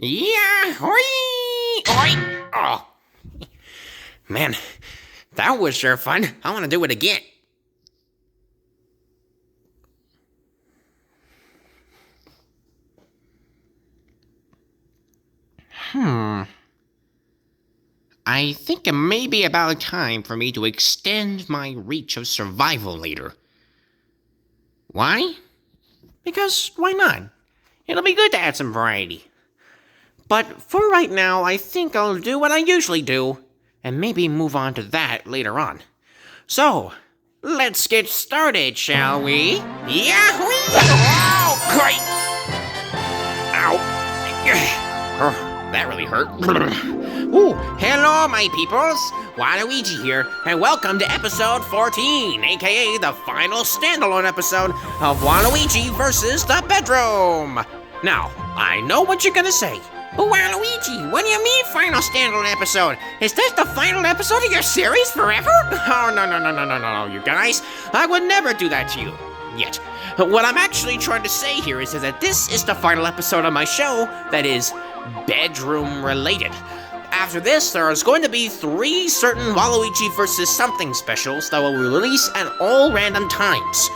Yeah, hoi! Oi! Oh, man, that was sure fun. I want to do it again. I think it may be about time for me to extend my reach of survival later. Why? Because why not? It'll be good to add some variety. But for right now, I think I'll do what I usually do, and maybe move on to that later on. So, let's get started, shall we? Yahoo! Oh, great! Ow! Oh, that really hurt. Ooh, hello, my peoples! Waluigi here, and welcome to episode 14, aka the final standalone episode of Waluigi versus the bedroom. Now, I know what you're gonna say. Waluigi, what do you mean final standalone episode? Is this the final episode of your series forever? Oh, no, you guys. I would never do that to you. Yet. What I'm actually trying to say here is that this is the final episode of my show that is bedroom related. After this, there is going to be 3 certain Waluigi versus something specials that will release at all random times.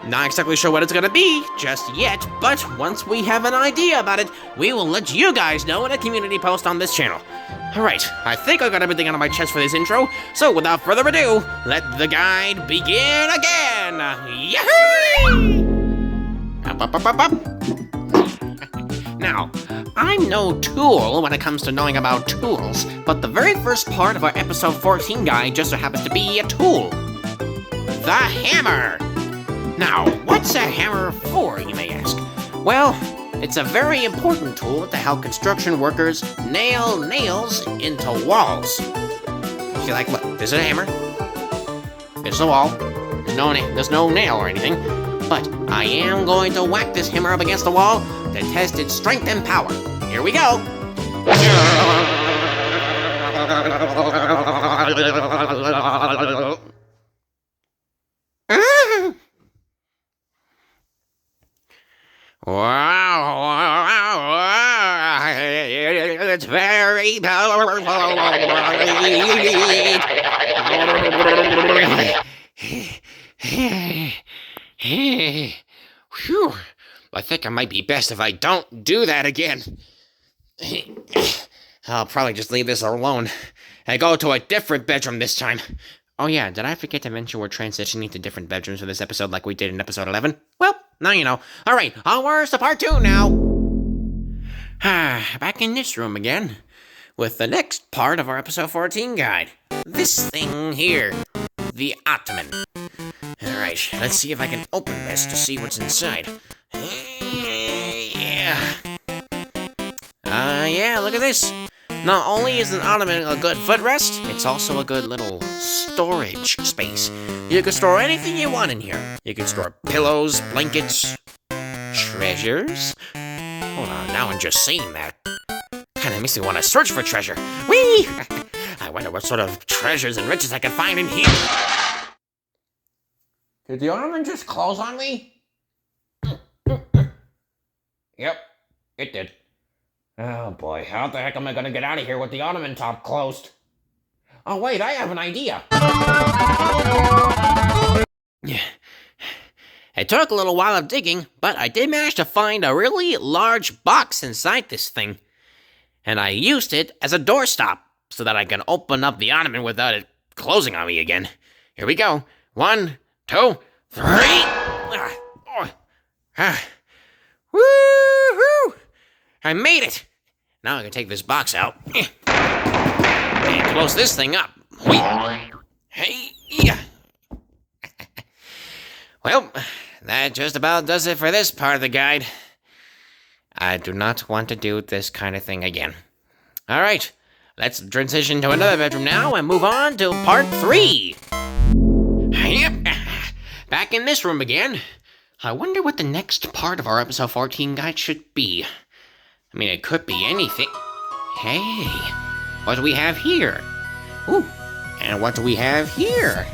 Not exactly sure what it's gonna be just yet, but once we have an idea about it, we will let you guys know in a community post on this channel. Alright, I think I got everything out of my chest for this intro, so without further ado, let the guide begin again! Yahoo! Up. Now, I'm no tool when it comes to knowing about tools, but the very first part of our episode 14 guide just so happens to be a tool. The hammer! Now, what's a hammer for, you may ask? Well, it's a very important tool to help construction workers nail nails into walls. See, like, look, this is a hammer. This is a wall. There's no nail or anything. But I am going to whack this hammer up against the wall to test its strength and power. Here we go. Wow, it's very powerful. Phew, I think it might be best if I don't do that again. I'll probably just leave this alone and go to a different bedroom this time. Oh yeah, did I forget to mention we're transitioning to different bedrooms for this episode like we did in episode 11? Well, now you know. Alright, onwards to part 2 now. Back in this room again, with the next part of our episode 14 guide. This thing here, the ottoman. Alright, let's see if I can open this to see what's inside. Yeah, look at this. Not only is an ottoman a good footrest, it's also a good little storage space. You can store anything you want in here. You can store pillows, blankets, treasures. Hold on, now I'm just saying that. Kinda makes me want to search for treasure. Whee! I wonder what sort of treasures and riches I can find in here. Did the ottoman just close on me? Yep, it did. Oh boy, how the heck am I gonna get out of here with the ottoman top closed? Oh wait, I have an idea. It took a little while of digging, but I did manage to find a really large box inside this thing. And I used it as a doorstop so that I can open up the ottoman without it closing on me again. Here we go. 1, 2, 3. Woo-hoo! I made it! Now I can take this box out. And close this thing up. Hey, yeah. Well, that just about does it for this part of the guide. I do not want to do this kind of thing again. Alright, let's transition to another bedroom now and move on to part 3. Yep, back in this room again. I wonder what the next part of our episode 14 guide should be. I mean, it could be anything. Hey, what do we have here? Ooh, and what do we have here?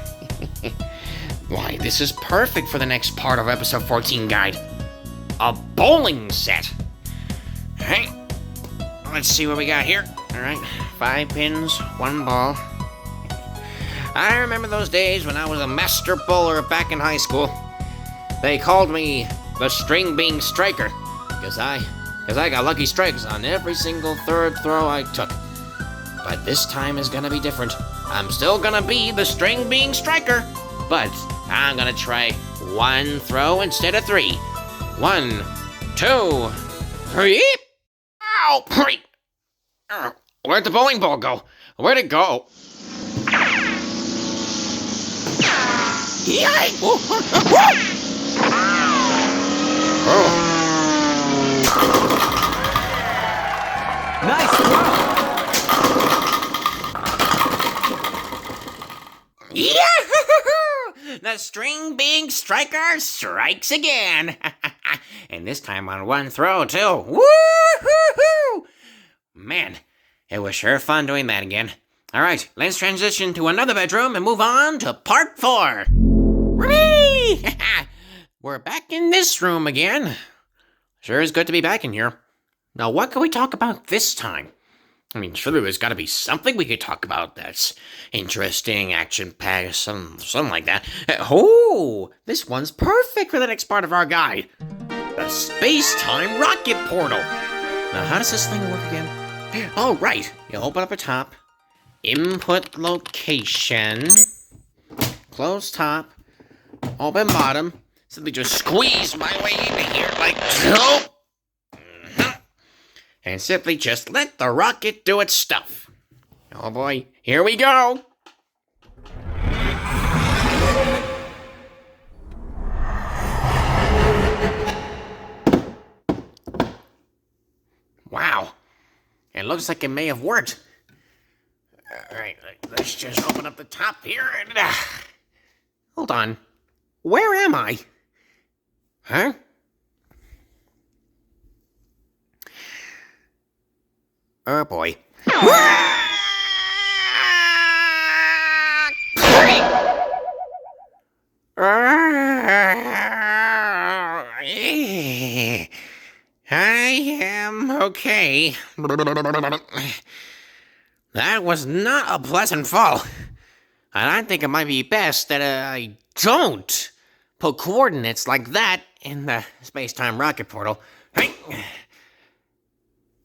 Why, this is perfect for the next part of episode 14 guide. A bowling set. Hey, let's see what we got here. All right, 5 pins, 1 ball. I remember those days when I was a master bowler back in high school. They called me the string bean striker, because I got lucky strikes on every single third throw I took. But this time is gonna be different. I'm still gonna be the string bean striker, but I'm gonna try 1 throw instead of 3. 1, 2, 3. Ow! Where'd the bowling ball go? Where'd it go? Yikes! Oh. Nice throw! Yahoo! The string bean striker strikes again. And this time on 1 throw, too. Woo-hoo-hoo! Man, it was sure fun doing that again. All right, let's transition to another bedroom and move on to part 4. Whee! We're back in this room again. Sure is good to be back in here. Now, what can we talk about this time? I mean, surely there's got to be something we could talk about that's interesting, action-packed, something like that. Oh, this one's perfect for the next part of our guide. The space-time rocket portal. Now, how does this thing work again? Oh, right. You open up a top. Input location. Close top. Open bottom. Simply just squeeze my way into here like so. And simply just let the rocket do its stuff. Oh boy, here we go. Wow, it looks like it may have worked. All right, let's just open up the top here and... Hold on, where am I? Huh? Oh boy. I am okay. That was not a pleasant fall. And I think it might be best that I don't put coordinates like that in the space-time rocket portal. Hey.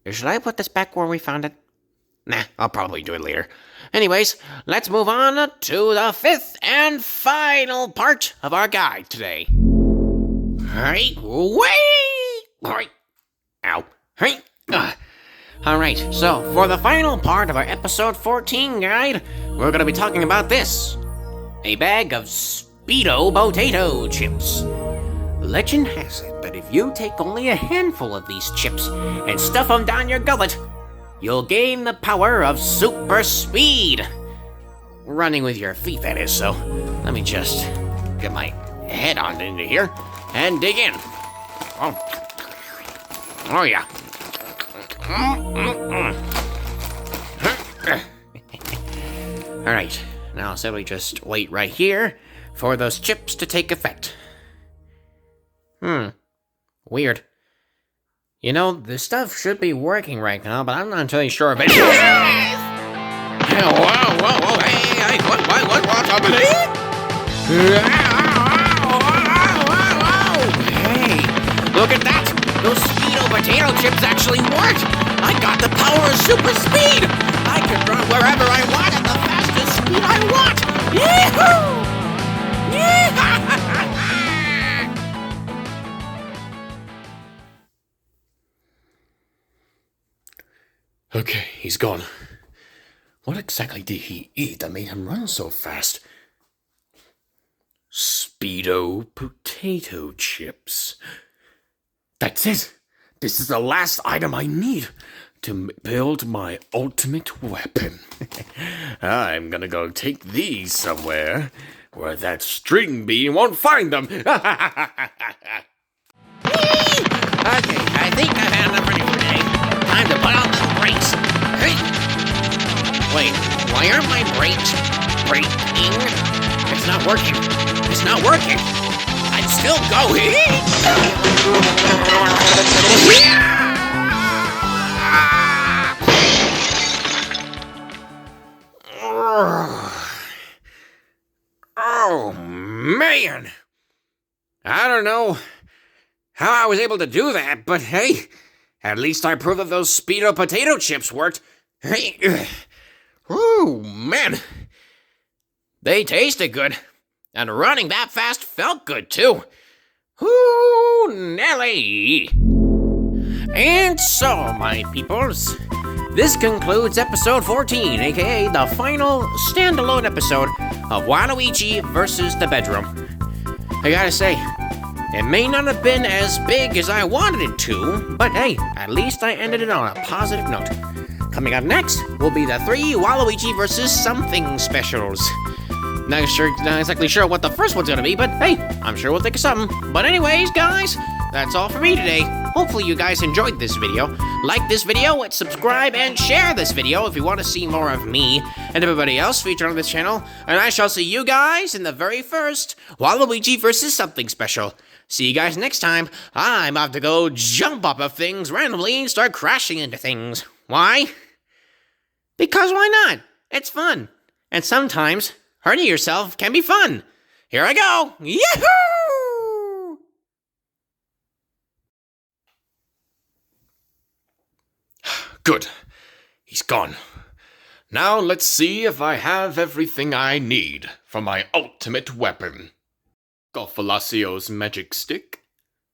Should I put this back where we found it? Nah, I'll probably do it later. Anyways, let's move on to the 5th and final part of our guide today. Alright, wait! Alright. Ow. Hey. Alright, so for the final part of our episode 14 guide, we're going to be talking about this. A bag of Speedo potato chips. Legend has it that if you take only a handful of these chips and stuff them down your gullet, you'll gain the power of super speed. Running with your feet, that is, so let me just get my head on into here and dig in. Oh yeah. Alright, now simply just wait right here for those chips to take effect. Weird. You know, this stuff should be working right now, but I'm not entirely sure if it is. Whoa, hey, what's happening? Hey, look at that! Those Speedo potato chips actually worked! I got the power of super speed! I can run wherever I want at the fastest speed I want! Yee-hoo! Okay, he's gone. What exactly did he eat that made him run so fast? Speedo potato chips. That's it. This is the last item I need to build my ultimate weapon. I'm gonna go take these somewhere where that string bean won't find them. Okay, I think I've had enough ready for today. Time to put on the brakes. Hey! Wait, why aren't my brakes braking? It's not working. It's not working. I'd still go. I don't know how I was able to do that, but hey, at least I proved that those Speedo potato chips worked. Hey, whoo, man. They tasted good, and running that fast felt good too. Whoo, Nelly. And so, my peoples, this concludes episode 14, aka the final standalone episode of Waluigi versus the bedroom. I gotta say, it may not have been as big as I wanted it to, but hey, at least I ended it on a positive note. Coming up next will be the 3 Waluigi versus something specials. Not exactly sure what the first one's gonna be, but hey, I'm sure we'll think of something. But anyways, guys, that's all for me today. Hopefully you guys enjoyed this video. Like this video, subscribe, and share this video if you want to see more of me and everybody else featured on this channel. And I shall see you guys in the very first Waluigi versus something special. See you guys next time. I'm about to go jump off of things randomly and start crashing into things. Why? Because why not? It's fun. And sometimes hurting yourself can be fun. Here I go. Yahoo! Good. He's gone. Now let's see if I have everything I need for my ultimate weapon. Golfalacio's magic stick?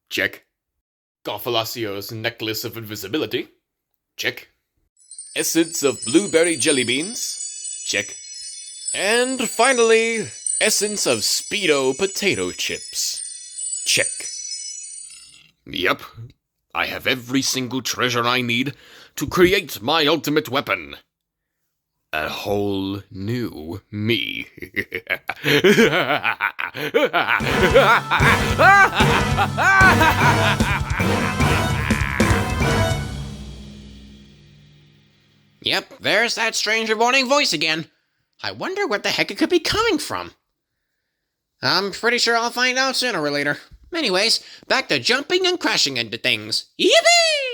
Check. Golfalacio's necklace of invisibility? Check. Essence of blueberry jelly beans? Check. And finally, essence of Speedo potato chips. Check. Yep, I have every single treasure I need to create my ultimate weapon. A whole new me. Yep, there's that strange warning voice again. I wonder what the heck it could be coming from. I'm pretty sure I'll find out sooner or later. Anyways, back to jumping and crashing into things. Yippee!